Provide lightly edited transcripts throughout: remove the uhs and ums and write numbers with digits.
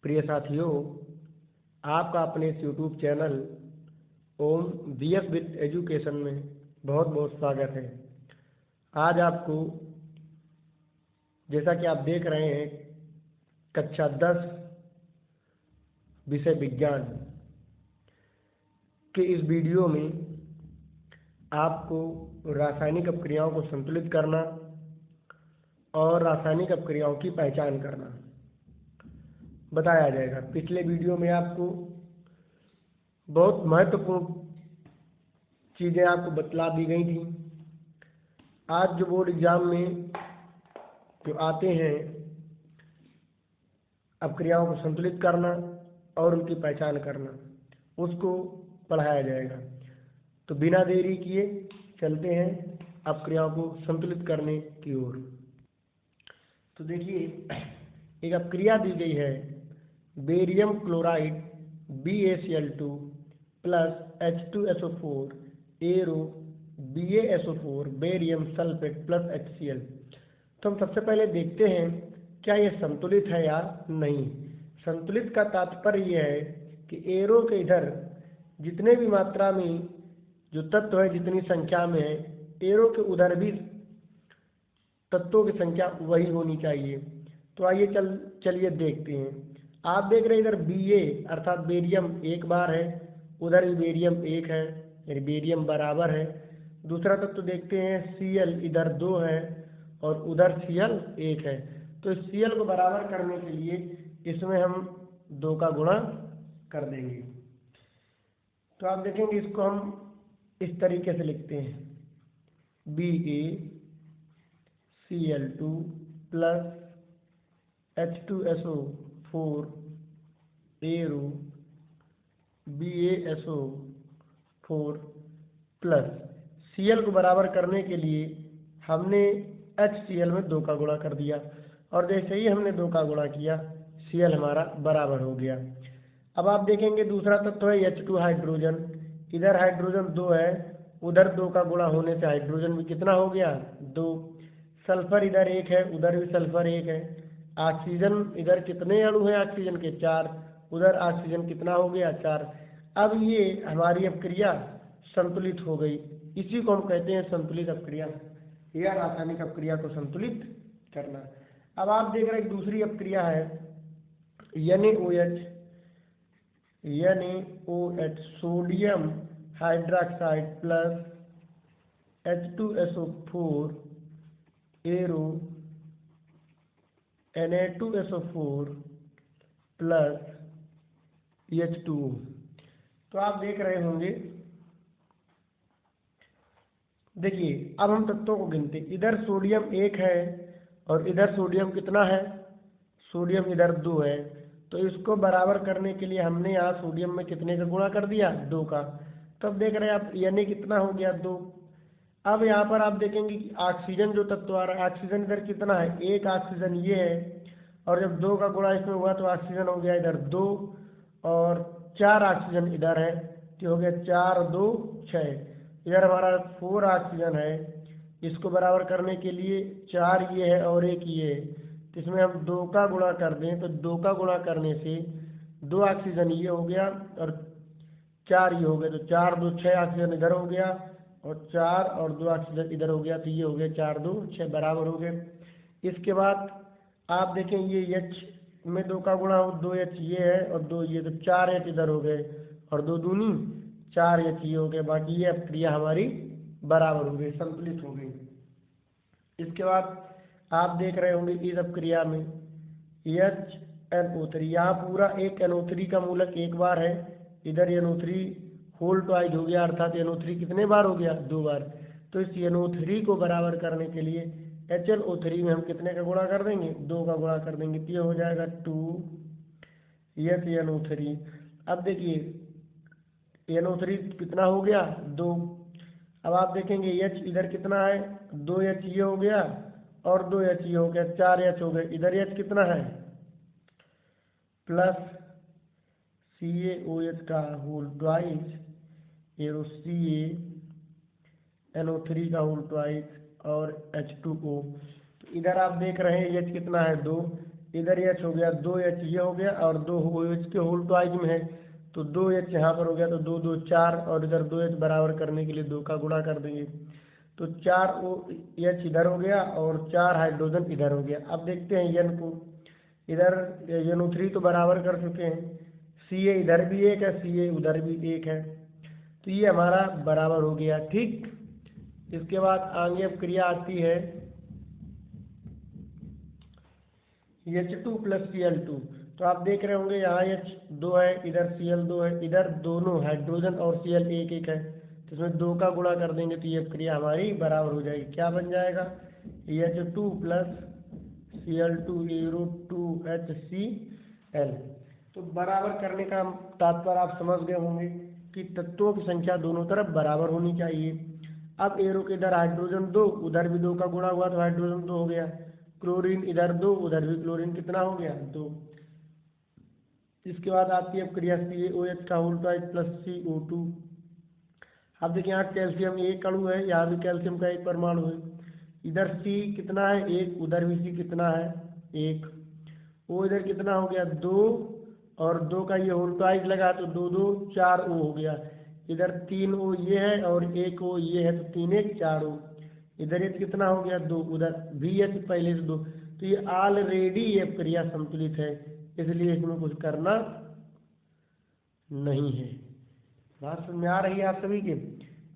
प्रिय साथियों, आपका अपने इस YouTube channel Om VS with education में बहुत बहुत स्वागत है। आज आपको, जैसा कि आप देख रहे हैं, कक्षा 10 विषय विज्ञान के इस वीडियो में आपको रासायनिक अपक्रियाओं को संतुलित करना और रासायनिक अपक्रियाओं की पहचान करना बताया जाएगा। पिछले वीडियो में आपको बहुत महत्वपूर्ण चीज़ें आपको बतला दी गई थी। आज जो बोर्ड एग्जाम में जो आते हैं, अपक्रियाओं को संतुलित करना और उनकी पहचान करना, उसको पढ़ाया जाएगा। तो बिना देरी किए चलते हैं अपक्रियाओं को संतुलित करने की ओर। तो देखिए, एक अपक्रिया दी गई है, barium chloride BaCl2 plus H2SO4 arrow BaSO4 barium sulphate plus HCl। तो हम सबसे पहले देखते हैं क्या यह संतुलित है या नहीं। संतुलित का तात्पर्य यह है कि एरो के इधर जितने भी मात्रा में जो तत्व है, जितनी संख्या में है, एरो के उधर भी तत्वों की संख्या वही होनी चाहिए। तो आइए चलिए देखते हैं। आप देख रहे हैं इधर Ba अर्थात बेरियम एक बार है, उधर भी बेरियम एक है, यानी बेरियम बराबर है। दूसरा तत्व देखते हैं Cl, इधर 2 है और उधर Cl 1 है। तो इस Cl को बराबर करने के लिए इसमें हम 2 का गुणा कर देंगे। तो आप देखेंगे, इसको हम इस तरीके से लिखते हैं, BaCl2 plus H2SO4 arrow BaSO4 plus Cl को बराबर करने के लिए हमने HCl में 2 का गुणा कर दिया, और जैसे ही हमने 2 का गुणा किया, Cl हमारा बराबर हो गया। अब आप देखेंगे दूसरा तत्व है H2 हाइड्रोजन। इधर हाइड्रोजन 2 है, उधर 2 का गुणा होने से हाइड्रोजन भी कितना हो गया, 2। सल्फर इधर 1 है, उधर भी सल्फर 1 है। ऑक्सीजन इधर कितने अणु हैं ऑक्सीजन के, 4, उधर ऑक्सीजन कितना हो गया, 4। अब ये हमारी अपक्रिया संतुलित हो गई। इसी को हम कहते हैं संतुलित अपक्रिया या रासायनिक अपक्रिया को संतुलित करना। अब आप देख रहे हैं दूसरी अपक्रिया है NaOH sodium hydroxide plus H2SO4 arrow Na2SO4 plus H2O। तो आप देख रहे होंगे, देखिए अब हम तत्वों को गिनते। इधर सोडियम 1 है और इधर सोडियम कितना है, सोडियम इधर 2 है। तो इसको बराबर करने के लिए हमने यहाँ सोडियम में कितने का गुणा कर दिया, 2 का। तब देख रहे हैं आप Na कितना हो गया, 2। अब यहाँ पर आप देखेंगे कि ऑक्सीजन जो तत्व आ रहा है, ऑक्सीजन इधर कितना है, 1 ऑक्सीजन ये है, और जब 2 का गुणा इसमें हुआ तो ऑक्सीजन हो गया इधर 2 और 4 ऑक्सीजन इधर है, तो हो गया 4 और 2 6। इधर हमारा 4 ऑक्सीजन है, इसको बराबर करने के लिए 4 ये है और 1 ये है, तो इसमें हम 2 का गुणा कर दें तो 2 का गुणा करने से 2 ऑक्सीजन ये हो गया और 4 ये हो गया, तो 4 2 6 ऑक्सीजन इधर हो गया और 4 और 2 ऑक्सीजन इधर हो गया, तो ये हो गया 4 2 6 बराबर हो गए। इसके बाद आप देखें ये H में 2 का गुणा हो, 2H ये है और 2 ये, तो 4H इधर हो गए और 2 दूनी 4H ये हो गए। बाकी ये अपक्रिया हमारी बराबर हो गई, संतुलित हो गई। इसके बाद आप देख रहे होंगे इस अपक्रिया में HNO3, यहाँ पूरा एक NO3 का मूलक एक बार है, इधर NO3 होल ट्वाइज हो गया, अर्थात NO3 कितने बार हो गया, 2 बार। तो इस NO3 को बराबर करने के लिए HNO3 में हम कितने का गुणा कर देंगे, 2 का गुणा कर देंगे, तो ये हो जाएगा 2HNO3। अब देखिए NO3 कितना हो गया, 2। अब आप देखेंगे H इधर कितना है, 2H ये हो गया और 2H ये हो गया, 4H हो गए। इधर H कितना है, प्लस CaOH का होल ट्वाइस एरो CaNO3 का होल ट्वाइस और H2O। तो इधर आप देख रहे हैं H कितना है, 2, इधर H हो गया, 2H ये हो गया, और 2 OH के होल ट्वाइज में है तो 2H यहाँ पर हो गया, तो 2 2 4, और इधर 2H बराबर करने के लिए 2 का गुणा कर देंगे तो 4 OH इधर हो गया और 4 हाइड्रोजन इधर हो गया। अब देखते हैं N को, इधर NO3 तो बराबर कर चुके हैं, Ca इधर भी एक है, Ca उधर भी एक है, तो ये हमारा बराबर हो गया। ठीक, इसके बाद आगे अब क्रिया आती है H2 + Cl2। तो आप देख रहे होंगे यहाँ H2 है, इधर Cl2 है, इधर दोनों हाइड्रोजन और Cl एक एक है, तो इसमें 2 का गुणा कर देंगे तो ये क्रिया हमारी बराबर हो जाएगी। क्या बन जाएगा? H2 + Cl2 2HCl। तो बराबर करने का तात्पर्य आप समझ गए होंगे कि तत्वों की संख्या दोनों तरफ बराबर होनी चाहिए। अब एरो के इधर हाइड्रोजन 2, उधर भी 2 का गुणा हुआ तो हाइड्रोजन 2 हो गया, क्लोरीन इधर 2, उधर भी क्लोरीन कितना हो गया? 2। इसके बाद आती है क्रिया CaOH का होल ट्वाइस प्लस CO2। अब देखिए यहाँ कैल्शियम एक अणु है, यहाँ भी कैल्शियम का एक परमाणु है, इधर C कितना है? 1, उधर भी C कितना है? 1। O इधर कितना हो गया? 2, और 2 का ये होल ट्वाइस लगा तो 2 2 4 O हो गया, इधर 3 O ये है और 1 O ये है, तो 3 1 4 O। इधर H कितना हो गया? 2, उधर भी H पहले से 2, तो ये ऑलरेडी ये क्रिया संतुलित है, इसलिए इसमें कुछ करना नहीं है। बात समझ में आ रही है आप सभी के?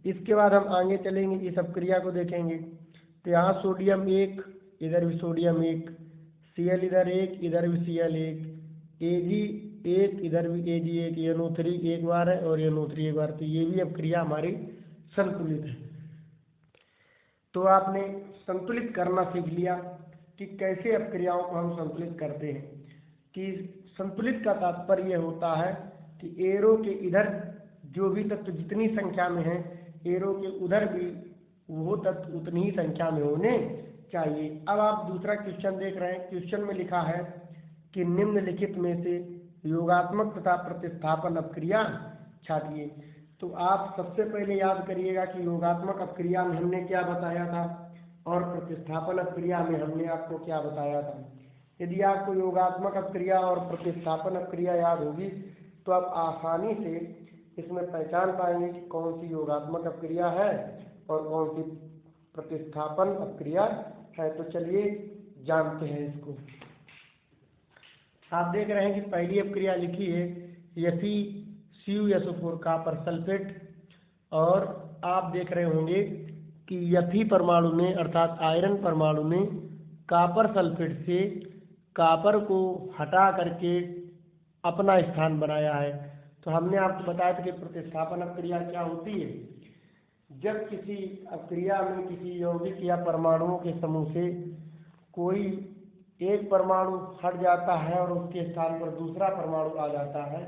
इसके बाद हम आगे चलेंगे, इस सब क्रिया को देखेंगे। तो यहाँ सोडियम 1, इधर भी सोडियम 1, Cl इधर 1, इधर भी Cl 1, Ag 1, इधर भी Ag 1, NO3 एक बार है और NO3 एक बार, तो ये भी अब क्रिया हमारी संतुलित है। तो आपने संतुलित करना सीख लिया कि कैसे अब क्रियाओं को हम संतुलित करते हैं। कि संतुलित का तात्पर्य होता है कि एरो के इधर जो भी तत्व जितनी संख्या में है, एरो के उधर भी वो तत्व उतनी ही संख्या में होने चाहिए। अब आप दूसरा क्वेश्चन देख रहे हैं, क्वेश्चन में लिखा है कि निम्नलिखित में से योगात्मक तथा प्रतिस्थापन अपक्रिया छाटिए। तो आप सबसे पहले याद करिएगा कि योगात्मक अपक्रिया में हमने क्या बताया था और प्रतिस्थापन अपक्रिया में हमने आपको क्या बताया था। यदि आपको योगात्मक अपक्रिया और प्रतिस्थापन अपक्रिया याद होगी तो आप आसानी से इसमें पहचान पाएंगे कि कौन सी योगात्मक अपक्रिया है और कौन सी प्रतिस्थापन अपक्रिया है। तो चलिए जानते हैं इसको। आप देख रहे हैं कि पहली अपक्रिया लिखी है FeCuSO4 कॉपर सल्फेट, और आप देख रहे होंगे कि Fe परमाणु ने अर्थात आयरन परमाणु ने कॉपर सल्फेट से कॉपर को हटा करके अपना स्थान बनाया है। तो हमने आपको बताया था कि प्रतिस्थापन अपक्रिया क्या होती है। जब किसी अपक्रिया में किसी यौगिक या परमाणुओं के समूह से कोई एक परमाणु हट जाता है और उसके स्थान पर दूसरा परमाणु आ जाता है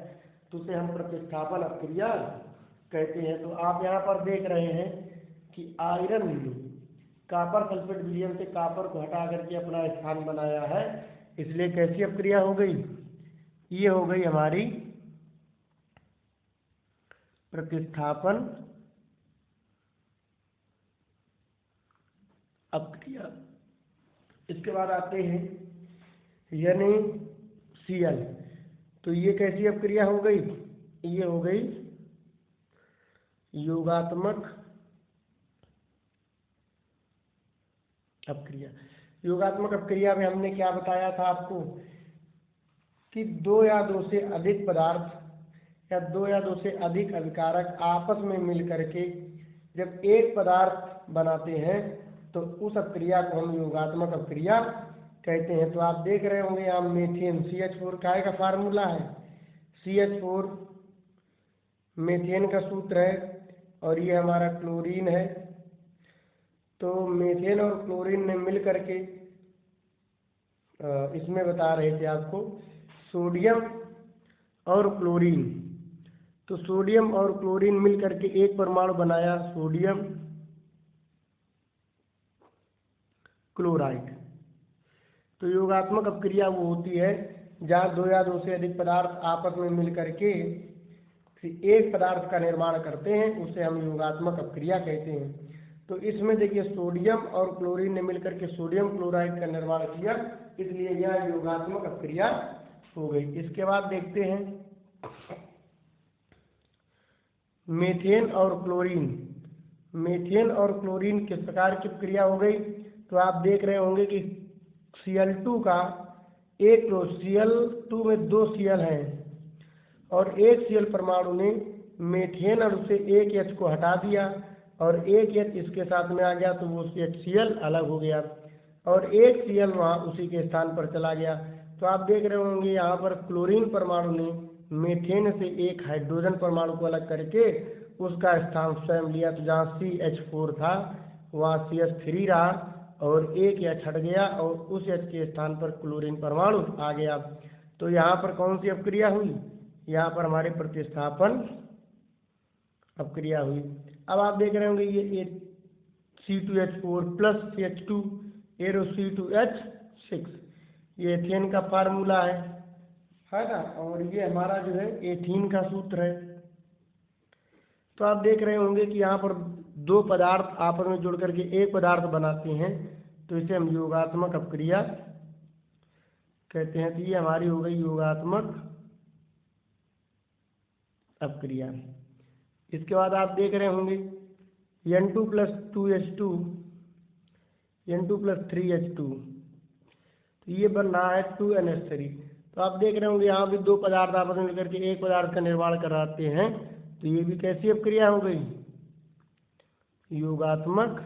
तो उसे हम प्रतिस्थापन अपक्रिया कहते हैं। तो आप यहाँ पर देख रहे हैं कि आयरन ने कॉपर सल्फेट विलयन से कॉपर को हटा करके अपना स्थान बनाया है, इसलिए कैसी अपक्रिया हो गई? ये हो गई हमारी प्रतिस्थापन अपक्रिया। इसके बाद आते हैं NaCl। तो ये कैसी अपक्रिया हो गई? ये हो गई योगात्मक अपक्रिया। योगात्मक अपक्रिया में हमने क्या बताया था आपको कि 2 या 2 से अधिक पदार्थ या 2 या 2 से अधिक अभिकारक आपस में मिल करके जब एक पदार्थ बनाते हैं तो उस अपक्रिया को हम योगात्मक अपक्रिया कहते हैं। तो आप देख रहे होंगे यहाँ मीथेन CH4 काय का फार्मूला है, CH4 मीथेन का सूत्र है, और ये हमारा क्लोरीन है। तो मीथेन और क्लोरीन ने मिल करके इसमें बता रहे थे आपको सोडियम और क्लोरीन। तो सोडियम और क्लोरीन मिल करके एक परमाणु बनाया सोडियम क्लोराइड। तो योगात्मक अपक्रिया वो होती है जहाँ 2 या 2 से अधिक पदार्थ आपस में मिल करके एक पदार्थ का निर्माण करते हैं, उसे हम योगात्मक अपक्रिया कहते हैं। तो इसमें देखिए सोडियम और क्लोरीन ने मिलकर के सोडियम क्लोराइड का निर्माण किया इसलिए यह योगात्मक अपक्रिया हो गई। इसके बाद देखते हैं मीथेन और क्लोरीन। मीथेन और क्लोरीन किस प्रकार की अपक्रिया हो गई? तो आप देख रहे होंगे कि Cl2 का एक Cl2 में 2 Cl हैं और एक Cl परमाणु ने मीथेन और उसे एक H को हटा दिया और एक H इसके साथ में आ गया तो वो HCl अलग हो गया और एक Cl वहाँ उसी के स्थान पर चला गया। तो आप देख रहे होंगे यहाँ पर क्लोरीन परमाणु ने मीथेन से एक हाइड्रोजन परमाणु को अलग करके उसका स्थान स्वयं लिया। तो जहाँ CH4 था वहाँ CH3 रहा और एक H हट गया और उस H के स्थान पर क्लोरीन परमाणु आ गया। तो यहाँ पर कौन सी अपक्रिया हुई? यहाँ पर हमारे प्रतिस्थापन अपक्रिया हुई। अब आप देख रहे होंगे ये C2H4 plus CH2 arrow C2H6 ये एथेन का फार्मूला है ना, और ये हमारा जो है एथीन का सूत्र है। तो आप देख रहे होंगे कि यहाँ पर दो पदार्थ आपस में जुड़ करके एक पदार्थ बनाते हैं, तो इसे हम योगात्मक अपक्रिया कहते हैं। तो ये हमारी हो गई योगात्मक अपक्रिया। इसके बाद आप देख रहे होंगे N2 plus 2H2 N2 plus 3H2, तो ये बन रहा है 2NH3। तो आप देख रहे होंगे यहाँ भी दो पदार्थ आपस में मिलकर के एक पदार्थ का निर्माण कराते हैं, तो ये भी कैसी अपक्रिया हो गई? योगात्मक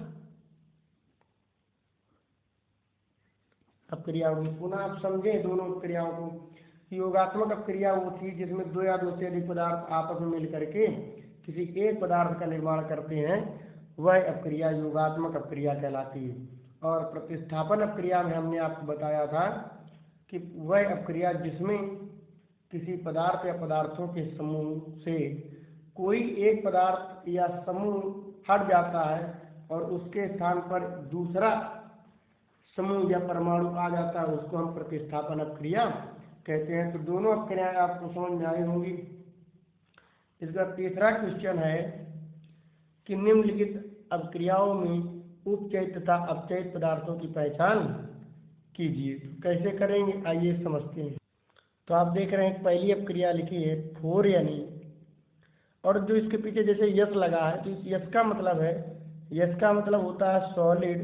अपक्रिया होगी। पुनः आप समझें दोनों अपक्रियाओं को। योगात्मक अपक्रिया वो थी जिसमें दो या दो से अधिक पदार्थ आपस में मिल करके किसी एक पदार्थ का निर्माण करते हैं, वह अपक्रिया योगात्मक अपक्रिया कहलाती है। और प्रतिस्थापन अपक्रिया में हमने आपको बताया था कि वह अपक्रिया जिसमें किसी पदार्थ या पदार्थों के समूह से कोई एक पदार्थ या समूह हट जाता है और उसके स्थान पर दूसरा समूह या परमाणु आ जाता है, उसको हम प्रतिस्थापन अपक्रिया कहते हैं। तो दोनों अपक्रियाएं आपको समझ में आई होंगी। इसका तीसरा क्वेश्चन है कि निम्नलिखित अपक्रियाओं में उपचयित तथा अपचयित पदार्थों की पहचान कीजिए। तो कैसे करेंगे आइए समझते हैं। तो आप देख रहे हैं पहली अपक्रिया लिखी है 4 यानी, और जो इसके पीछे जैसे यस लगा है तो इस यस का मतलब है, यस का मतलब होता है सॉलिड,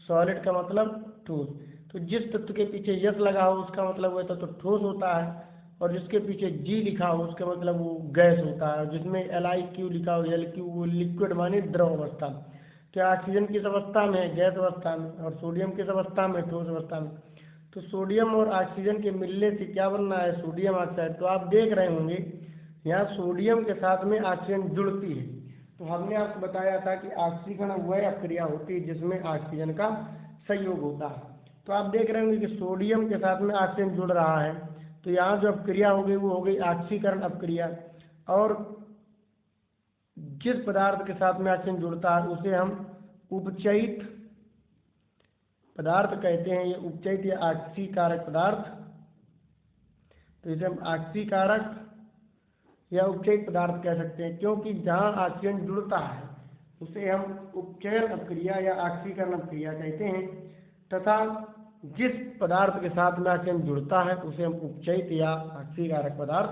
सॉलिड का मतलब ठोस। तो जिस तत्व के पीछे यस लगा हो उसका मतलब वह तत्व ठोस होता है, और जिसके पीछे जी लिखा हो उसका मतलब वो गैस होता है। जिसमें LIQ लिखा हो LQ वो लिक्विड माने द्रव अवस्था। क्या ऑक्सीजन किस अवस्था में है? गैस अवस्था में। और सोडियम किस अवस्था में? ठोस अवस्था में। तो सोडियम और ऑक्सीजन के मिलने से क्या बनना है? Sodium oxide. तो आप देख रहे होंगे यहाँ सोडियम के साथ में ऑक्सीजन जुड़ती है। तो हमने आपको बताया था कि ऑक्सीकरण वह अपक्रिया होती है जिसमें ऑक्सीजन का संयोग होता है। तो आप देख रहे होंगे कि सोडियम के साथ में ऑक्सीजन जुड़ रहा है, तो यहाँ जो अपक्रिया हो गई वो हो गई ऑक्सीकरण अपक्रिया। और जिस पदार्थ के साथ में ऑक्सीजन जुड़ता है उसे हम उपचयित पदार्थ कहते हैं। ये उपचयित या ऑक्सीकारक पदार्थ, तो इसे हम ऑक्सीकारक या उपचयित पदार्थ कह सकते हैं, क्योंकि जहाँ ऑक्सीजन जुड़ता है उसे हम उपचयन अपक्रिया या ऑक्सीकरण अपक्रिया कहते हैं, तथा जिस पदार्थ के साथ में ऑक्सीजन जुड़ता है उसे हम उपचयित या ऑक्सीकारक पदार्थ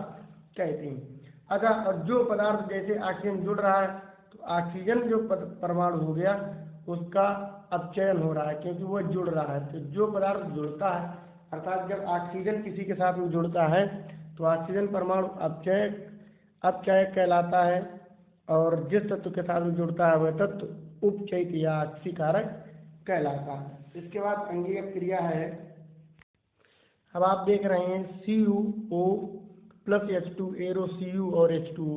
कहते हैं। अगर और जो पदार्थ जैसे ऑक्सीजन जुड़ रहा है तो ऑक्सीजन जो परमाणु हो गया उसका अपचयन हो रहा है क्योंकि वह जुड़ रहा है। तो जो पदार्थ जुड़ता है अर्थात जब ऑक्सीजन किसी के साथ में जुड़ता है तो ऑक्सीजन परमाणु अपचयक कहलाता है, और जिस तत्व के साथ में जुड़ता है वह तत्व उपचयित या ऑक्सीकारक कहलाता है। इसके बाद अगली अपक्रिया है, अब आप देख रहे हैं CuO plus H2 arrow Cu और H2O।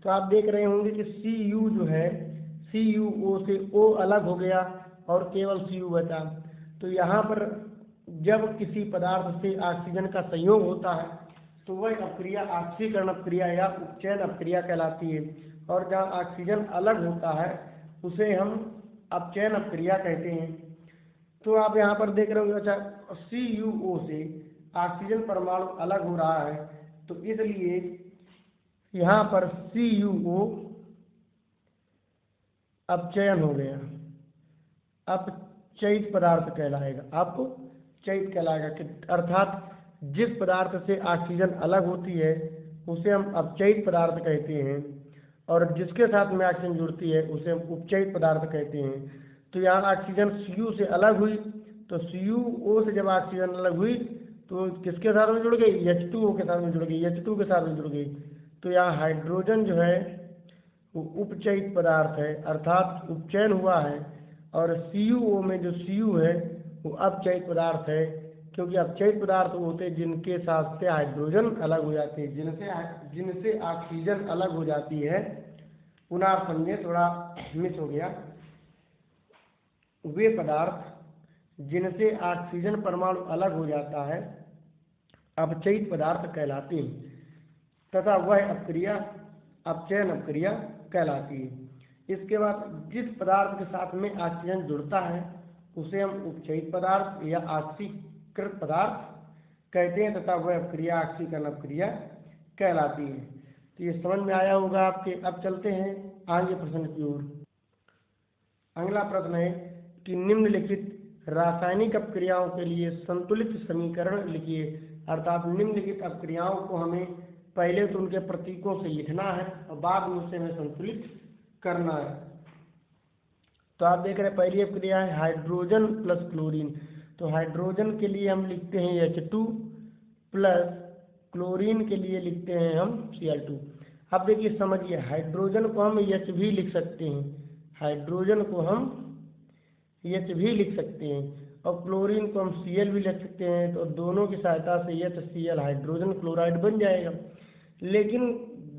तो आप देख रहे होंगे कि Cu जो है CuO से O अलग हो गया और केवल Cu बचा। तो यहाँ पर जब किसी पदार्थ से ऑक्सीजन का संयोग होता है तो वह अपक्रिया ऑक्सीकरण अपक्रिया या उपचयन अपक्रिया कहलाती है, और जहाँ ऑक्सीजन अलग होता है उसे हम अपचयन अपक्रिया कहते हैं। तो आप यहाँ पर देख रहे होंगे, अच्छा CuO से ऑक्सीजन परमाणु अलग हो रहा है तो इसलिए यहाँ पर CuO अपचयन हो गया, अपचयित पदार्थ कहलाएगा, अपचयित उपचयित कहलाएगा अर्थात जिस पदार्थ से ऑक्सीजन अलग होती है उसे हम अपचयित पदार्थ कहते हैं, और जिसके साथ में ऑक्सीजन जुड़ती है उसे हम उपचयित पदार्थ कहते हैं। तो यहाँ ऑक्सीजन Cu से अलग हुई, तो CuO से जब ऑक्सीजन अलग हुई तो किसके साथ में जुड़ गई, H2O के साथ में जुड़ गई, H2 के साथ में जुड़ गई। तो यहाँ हाइड्रोजन जो है वो उपचयित पदार्थ है, अर्थात उपचयन हुआ है, और CuO में जो Cu है वो अपचयित पदार्थ है, क्योंकि अपचयित पदार्थ होते हैं जिनके साथ से हाइड्रोजन अलग हो जाती है, जिनसे ऑक्सीजन अलग हो जाती है। पुनः आप समझे, थोड़ा मिस हो गया। वे पदार्थ जिनसे ऑक्सीजन परमाणु अलग हो जाता है अपचयित पदार्थ कहलाते हैं, तथा वह अपक्रिया अपचयन अपक्रिया कहलाती है। इसके बाद जिस पदार्थ के साथ में ऑक्सीजन जुड़ता है उसे हम उपचयित पदार्थ या ऑक्सीकृत पदार्थ कहते हैं, तथा वह अपक्रिया ऑक्सीकरण अपक्रिया कहलाती है। तो ये समझ में आया होगा आपके। अब चलते हैं आगे प्रश्न की ओर। अगला प्रश्न है कि निम्नलिखित रासायनिक अपक्रियाओं के लिए संतुलित समीकरण लिखिए। अर्थात निम्नलिखित अपक्रियाओं को हमें पहले तो उनके प्रतीकों से लिखना है और बाद में उसे हमें संतुलित करना है। तो आप देख रहे हैं पहली अपक्रिया है हाइड्रोजन प्लस क्लोरीन। तो हाइड्रोजन के लिए हम लिखते हैं H2 प्लस क्लोरीन के लिए लिखते हैं हम Cl2। अब देखिए समझिए, हाइड्रोजन को हम H भी लिख सकते हैं, हाइड्रोजन को हम H भी लिख सकते हैं, और क्लोरीन को हम Cl भी लिख सकते हैं। तो दोनों की सहायता से HCl हाइड्रोजन क्लोराइड बन जाएगा। लेकिन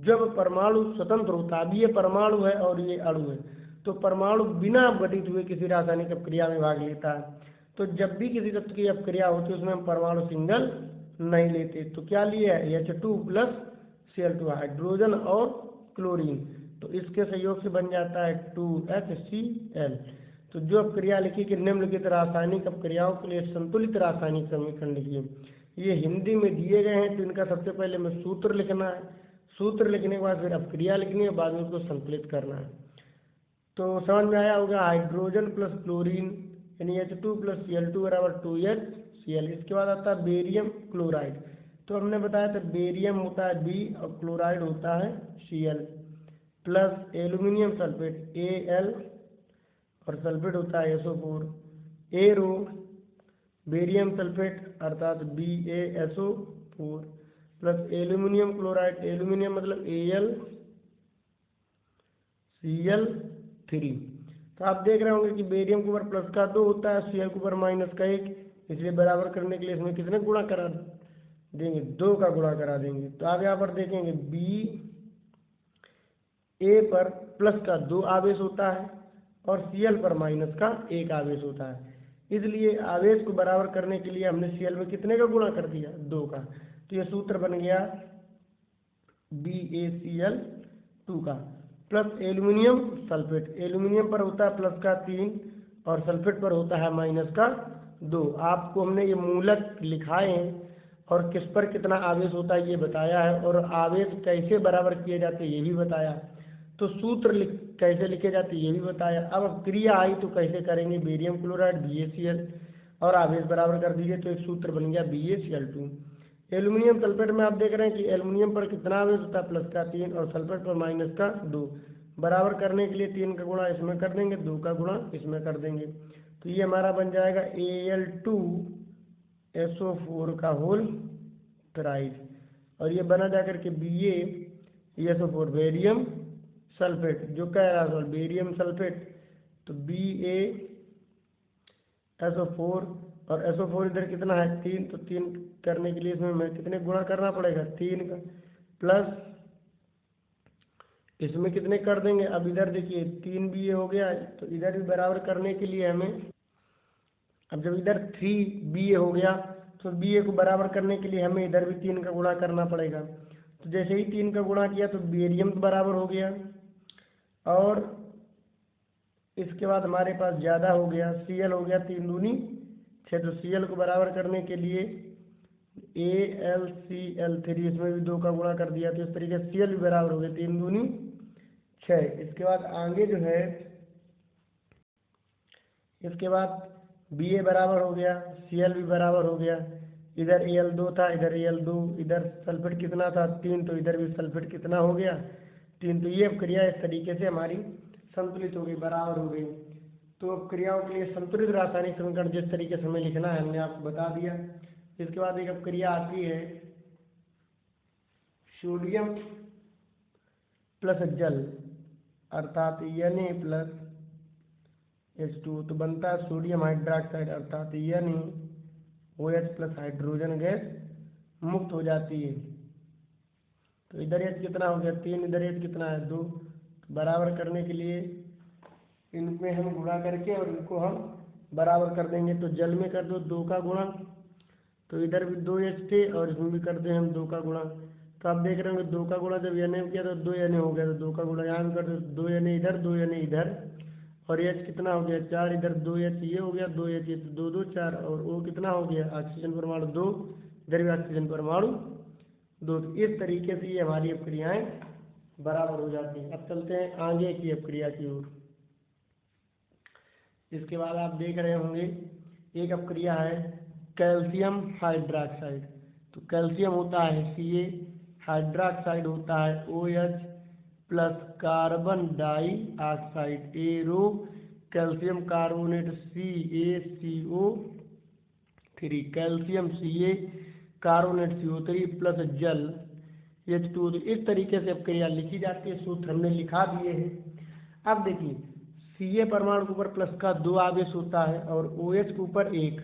जब परमाणु स्वतंत्र होता है, अब ये परमाणु है और ये अणु है, तो परमाणु बिना अपघटित हुए किसी रासायनिक अपक्रिया में भाग लेता है। तो जब भी किसी तत्व की अपक्रिया होती है उसमें हम परमाणु सिंगल नहीं लेते। तो क्या लिया है, H2 प्लस Cl2 हाइड्रोजन और क्लोरीन, तो इसके सहयोग से बन जाता है 2HCl। तो जो अपक्रिया लिखी कि निम्नलिखित रासायनिक अपक्रियाओं के लिए संतुलित रासायनिक समीकरण लिखिए, ये हिंदी में दिए गए हैं। तो इनका सबसे पहले हमें सूत्र लिखना है, सूत्र लिखने के बाद फिर अपक्रिया लिखनी है, बाद में उसको संतुलित करना है। तो समझ में आया होगा, हाइड्रोजन प्लस क्लोरीन यानी H2 प्लस Cl2 बराबर 2HCl। इसके बाद आता है बेरियम क्लोराइड। तो हमने बताया था बेरियम होता है B और क्लोराइड होता है Cl, plus aluminium sulphate Al और सल्फेट होता है SO4, एरो बेरियम सल्फेट अर्थात BaSO4 plus aluminium chloride, aluminium मतलब AlCl3। तो आप देख रहे होंगे कि बेरियम के ऊपर प्लस का 2 होता है, Cl के ऊपर माइनस का 1, इसलिए बराबर करने के लिए इसमें कितने गुणा करा देंगे, 2 का गुणा करा देंगे। तो आप यहाँ पर देखेंगे Ba पर प्लस का 2 आवेश होता है और Cl पर माइनस का 1 आवेश होता है, इसलिए आवेश को बराबर करने के लिए हमने Cl में कितने का गुणा कर दिया, 2 का। तो ये सूत्र बन गया BaCl2 का, प्लस एल्यूमिनियम सल्फेट, एल्यूमिनियम पर होता है प्लस का 3 और सल्फेट पर होता है माइनस का 2। आपको हमने ये मूलक लिखाए हैं और किस पर कितना आवेश होता है ये बताया है, और आवेश कैसे बराबर किए जाते हैं ये भी बताया। तो सूत्र कैसे लिखे जाते हैं ये भी बताया। अब क्रिया आई तो कैसे करेंगे, बेरियम क्लोराइड BaCl और आवेश बराबर कर दीजिए, तो एक सूत्र बन गया BaCl2। एल्यूमिनियम सल्फेट में आप देख रहे हैं कि एल्यूमिनियम पर कितना आवेश होता है, प्लस का 3 और सल्फेट पर माइनस का 2। बराबर करने के लिए 3 का गुणा इसमें कर देंगे, 2 का गुणा इसमें कर देंगे, तो ये हमारा बन जाएगा Al2SO4 का होल ट्राइड, और ये बना जाकर के BaSO4 बेरियम सल्फेट, जो कह रहा था बेरियम सल्फेट, तो BaSO4 और SO4 इधर कितना है 3, तो 3 करने के लिए इसमें हमें कितने गुणा करना पड़ेगा, 3 का, प्लस इसमें कितने कर देंगे। अब इधर देखिए 3 Ba हो गया, तो इधर भी बराबर करने के लिए हमें, अब जब इधर 3 Ba हो गया तो Ba को बराबर करने के लिए हमें इधर भी 3 का गुणा करना पड़ेगा। तो जैसे ही 3 का गुणा किया तो बेरियम बराबर हो गया, और इसके बाद हमारे पास ज़्यादा हो गया, Cl हो गया 3 दूनी 6। तो Cl को बराबर करने के लिए AlCl3, इसमें भी 2 का गुणा कर दिया, तो इस तरीके से Cl भी बराबर हो गया 3 दूनी 6। इसके बाद आगे जो है, इसके बाद Ba बराबर हो गया, Cl भी बराबर हो गया, इधर Al2 था, इधर Al2, इधर सल्फेट कितना था 3, तो इधर भी सल्फेट कितना हो गया 3। तो ये क्रिया इस तरीके से हमारी संतुलित हो गई, बराबर हो गई। तो अब क्रियाओं के लिए संतुलित रासायनिक समीकरण जिस तरीके से हमें लिखना है हमने आपको बता दिया। इसके बाद एक अब क्रिया आती है सोडियम प्लस जल अर्थात Na प्लस H2, तो बनता है सोडियम हाइड्रोक्साइड अर्थात NaOH प्लस हाइड्रोजन गैस मुक्त हो जाती है। तो इधर H कितना हो गया 3, इधर H कितना है 2। तो बराबर करने के लिए इनमें हम गुणा करके और इनको हम बराबर कर देंगे। तो जल में कर दो 2 का गुणा, तो इधर भी 2H थे और इसमें भी कर दें हम 2 का गुणा। तो आप देख रहे होंगे 2 का गुणा जब Na किया तो 2Na हो गया, तो 2 का गुणा यहाँ भी कर दो 2Na इधर 2Na इधर, और H कितना हो गया 4, इधर 2H ये हो गया 2H ये, तो 2 2 4, और O कितना हो गया ऑक्सीजन परमाणु 2, इधर भी ऑक्सीजन परमाणु 2। तो इस तरीके से ये हमारी अपक्रियाएं बराबर हो जाती हैं। अब चलते हैं आगे की अपक्रिया की ओर। इसके बाद आप देख रहे होंगे एक अपक्रिया है कैल्शियम हाइड्रोक्साइड। तो कैल्शियम होता है Ca, हाइड्रोक्साइड होता है OH plus carbon dioxide arrow calcium carbonate CaCO3, calcium Ca carbonate CO3 plus जल H2। तो इस तरीके से अपक्रिया लिखी जाती है, सूत्र हमने लिखा दिए हैं। अब देखिए Ca परमाणु के ऊपर प्लस का 2 आवेश होता है और OH के ऊपर 1,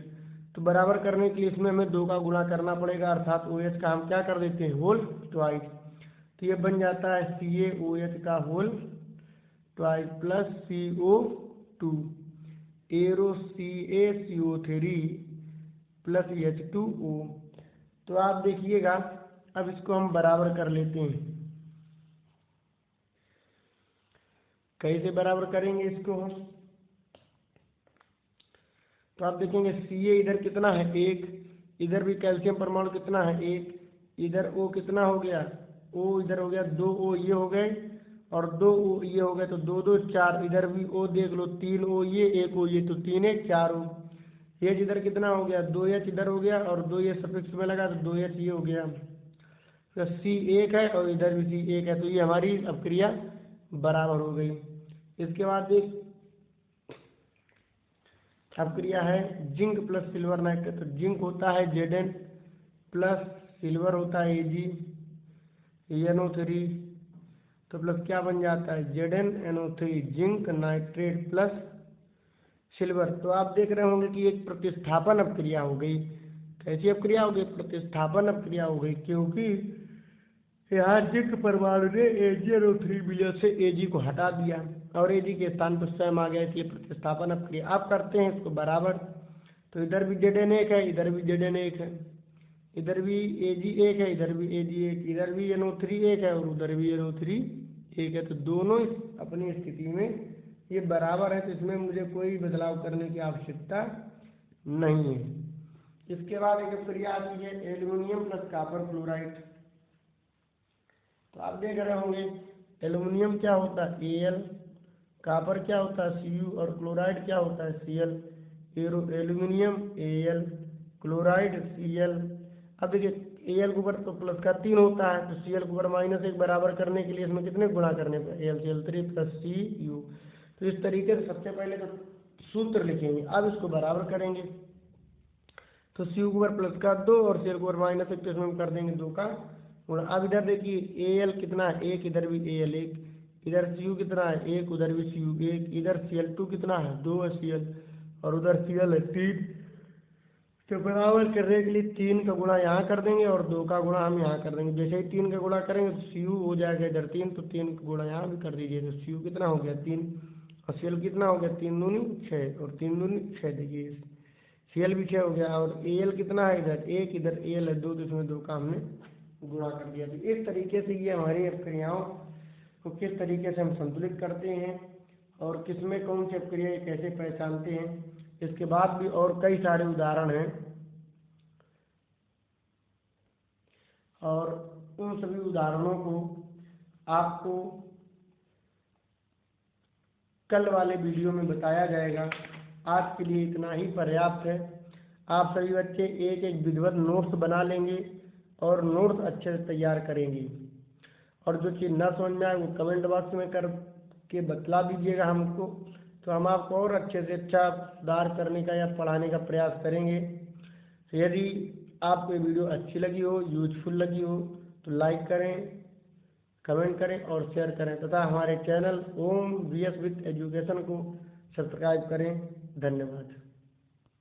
तो बराबर करने के लिए इसमें हमें 2 का गुणा करना पड़ेगा, अर्थात OH का हम क्या कर देते हैं होल ट्वाइस। तो ये बन जाता है CaOH का whole twice plus CO2 arrow CaCO3 plus H2O। तो आप देखिएगा अब इसको हम बराबर कर लेते हैं। कैसे बराबर करेंगे इसको हम, तो आप देखेंगे Ca इधर कितना है 1, इधर भी कैल्शियम परमाणु कितना है 1, इधर O कितना हो गया O इधर हो गया 2O ये हो गए, और 2O ये हो गए, तो 2 2 4, इधर भी O देख लो 3O ये 1O ये, तो 3 1 4O। H इधर कितना हो गया 2H इधर हो गया, और 2H सफिक्स में लगा तो 2H ये हो गया, तो C 1 है और इधर भी C 1 है। तो ये हमारी अपक्रिया बराबर हो गई। इसके बाद एक अपक्रिया है जिंक प्लस सिल्वर नाइट्रेट। तो जिंक होता है Zn प्लस सिल्वर होता है AgNO3, तो प्लस क्या बन जाता है ZnNO3 zinc nitrate plus silver. तो आप देख रहे होंगे कि एक प्रतिस्थापन अपक्रिया हो गई। कैसी अपक्रिया हो गई, प्रतिस्थापन अपक्रिया हो गई, क्योंकि यहाँ जिंक परमाणु ने AgNO3 मिलर से Ag को हटा दिया और Ag के स्थान पर स्वयं आ गया, इसलिए प्रतिस्थापन अपक्रिया। आप करते हैं इसको बराबर, तो इधर भी Zn 1 है, इधर भी Zn 1 है, इधर भी Ag 1 है, इधर भी Ag 1, इधर भी NO3 1 है और उधर भी NO3 1 है। तो दोनों अपनी स्थिति में ये बराबर है, तो इसमें मुझे कोई बदलाव करने की आवश्यकता नहीं है। इसके बाद एक अपक्रिया आती है एल्यूमिनियम प्लस कॉपर क्लोराइड। तो आप देख रहे होंगे एल्युमिनियम क्या होता है Al, कॉपर क्या होता है Cu, और क्लोराइड क्या होता है Cl। Aluminium Al, chloride Cl। अब देखिए Al के ऊपर तो प्लस का 3 होता है, तो Cl के ऊपर -1 बराबर करने के लिए इसमें कितने गुणा करने पर AlCl3 प्लस Cu। तो इस तरीके से सबसे पहले तो सूत्र लिखेंगे, अब इसको बराबर करेंगे। तो Cu के ऊपर प्लस का 2 और Cl के ऊपर -1, तो इसमें हम कर देंगे 2 का गुणा। अब इधर देखिए Al कितना है 1, इधर भी Al 1, इधर Cu कितना है 1, उधर भी Cu 1, इधर Cl2 कितना है 2 है Cl, और उधर Cl है 3। तो बराबर करने के लिए 3 का गुणा यहाँ कर देंगे और 2 का गुणा हम यहाँ कर देंगे। जैसे ही 3 का गुणा करेंगे तो Cu हो जाएगा इधर 3, तो 3 का गुणा यहाँ भी कर दीजिए, तो Cu कितना हो गया 3, और Cl कितना हो गया 3 दूनी 6, और 3 दूनी 6, देखिए Cl भी 6 हो गया, और Al कितना है इधर 1, इधर Al है 2, तो इसमें 2 का हमने गुणा कर दिया। तो इस तरीके से ये हमारी अपक्रियाओं को किस तरीके से हम संतुलित करते हैं और किसमें कौन सी अपक्रिया कैसे पहचानते हैं। इसके बाद भी और कई सारे उदाहरण हैं, और उन सभी उदाहरणों को आपको कल वाले वीडियो में बताया जाएगा। आज के लिए इतना ही पर्याप्त है। आप सभी बच्चे एक एक विधिवत नोट्स बना लेंगे और नोट्स अच्छे से तैयार करेंगे। और जो चीज़ ना समझ में आए वो कमेंट बॉक्स में कर के बतला दीजिएगा हमको, तो हम आपको और अच्छे से अच्छा सुधार करने का या पढ़ाने का प्रयास करेंगे। तो यदि आपको ये वीडियो अच्छी लगी हो, यूजफुल लगी हो, तो लाइक करें, कमेंट करें और शेयर करें तथा हमारे channel Om V S with education को सब्सक्राइब करें। धन्यवाद।